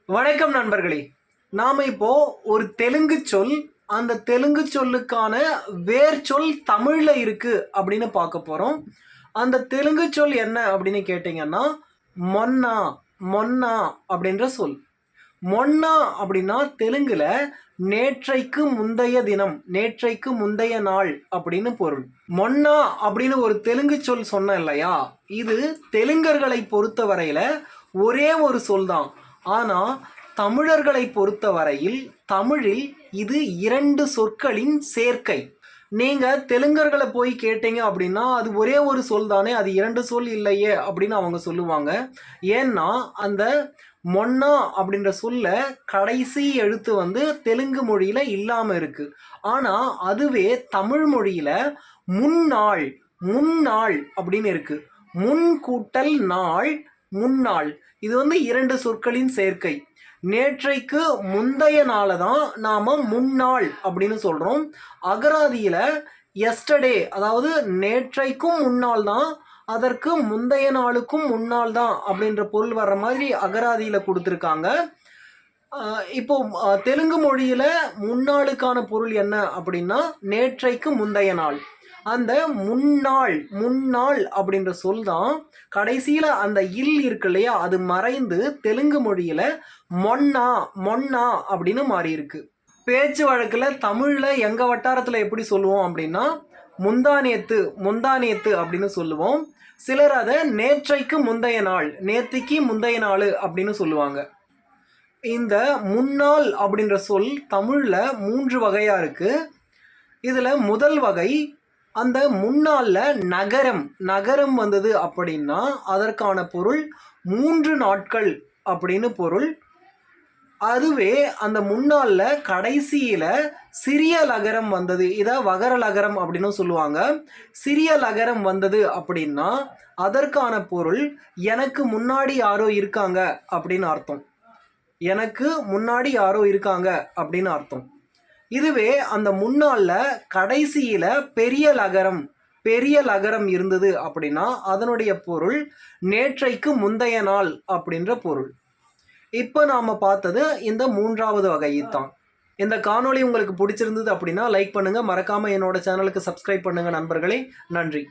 வணக்கம் நண்பர்களே. நாம இப்போ ஒரு தெலுங்கு சொல், அந்த தெலுங்கு சொல்லுக்கான வேர் சொல் தமிழ்ல இருக்கு அப்படின்னு பார்க்க போறோம். அந்த தெலுங்கு சொல் என்ன அப்படின்னு கேட்டீங்கன்னா, மொன்னா மொன்னா அப்படின்ற சொல். மொன்னா அப்படின்னா தெலுங்குல நேற்றைக்கு முந்தைய தினம், நேற்றைக்கு முந்தைய நாள் அப்படின்னு பொருள். மொன்னா அப்படின்னு ஒரு தெலுங்கு சொல் சொன்னேன் இல்லையா, இது தெலுங்கர்களை பொறுத்த வரையில ஒரே ஒரு சொல் தான். ஆனா தமிழர்களை பொறுத்த வரையில் தமிழில் இது 2 சொற்களின் சேர்க்கை. நீங்க தெலுங்கர்களை போய் கேட்டீங்க அப்படின்னா அது ஒரே ஒரு சொல் தானே, அது 2 சொல் இல்லையே அப்படின்னு அவங்க சொல்லுவாங்க. ஏன்னா அந்த மொன்னா அப்படின்ற சொல்ல கடைசி எழுத்து வந்து தெலுங்கு மொழியில இல்லாம இருக்கு. ஆனா அதுவே தமிழ் மொழியில முன்னாள் முன்னாள் அப்படின்னு இருக்கு. முன் கூட்டல் நாள், முன்னாள். இது வந்து 2 சொற்களின் சேர்க்கை. நேற்றைக்கு முந்தைய நாளை தான் நாம முன்னாள் அப்படின்னு சொல்றோம். அகராதியில எஸ்டர்டே, அதாவது நேற்றைக்கும் முன்னாள் தான், அதற்கு முந்தைய நாளுக்கும் முன்னாள் தான் அப்படின்ற பொருள் வர்ற மாதிரி அகராதியில கொடுத்துருக்காங்க. இப்போ தெலுங்கு மொழியில முன்னாளுக்கான பொருள் என்ன அப்படின்னா நேற்றைக்கு முந்தைய நாள். அந்த முன்னாள் முன்னாள் அப்படின்ற சொல் தான் கடைசியில அந்த இல் இருக்கு இல்லையா, அது மறைந்து தெலுங்கு மொழியில மொன்னா மொன்னா அப்படின்னு மாறி இருக்கு. பேச்சு வழக்கில் தமிழ்ல எங்க வட்டாரத்தில் எப்படி சொல்லுவோம் அப்படின்னா முந்தானேத்து முந்தானேத்து அப்படின்னு சொல்லுவோம். சிலர் அதை நேற்றைக்கு முந்தைய நாள், நேத்திக்கு முந்தைய நாள் அப்படின்னு சொல்லுவாங்க. இந்த முன்னாள் அப்படின்ற சொல் தமிழ்ல 3 வகையா இருக்கு. இதுல முதல் வகை, அந்த முன்னாள்ல நகரம் நகரம் வந்தது அப்படின்னா அதற்கான பொருள் 3 நாட்கள் அப்படின்னு பொருள். அதுவே அந்த முன்னாள்ல கடைசியில சிறிய லகரம் வந்தது, இதை வகர லகரம் அப்படின்னு சொல்லுவாங்க. சிறிய லகரம் வந்தது அப்படின்னா அதற்கான பொருள் எனக்கு முன்னாடி யாரோ இருக்காங்க அப்படின்னு அர்த்தம். எனக்கு முன்னாடி யாரோ இருக்காங்க அப்படின்னு அர்த்தம். இதுவே அந்த முன்னாள்ல கடைசியில பெரிய லகரம் இருந்தது அப்படின்னா அதனுடைய பொருள் நேற்றைக்கு முந்தைய நாள் அப்படின்ற பொருள். இப்போ நாம பார்த்தது இந்த 3வது வகையை தான். இந்த காணொளி உங்களுக்கு பிடிச்சிருந்தது அப்படின்னா லைக் பண்ணுங்க, மறக்காம என்னோட சேனலுக்கு சப்ஸ்கிரைப் பண்ணுங்க நண்பர்களே. நன்றி.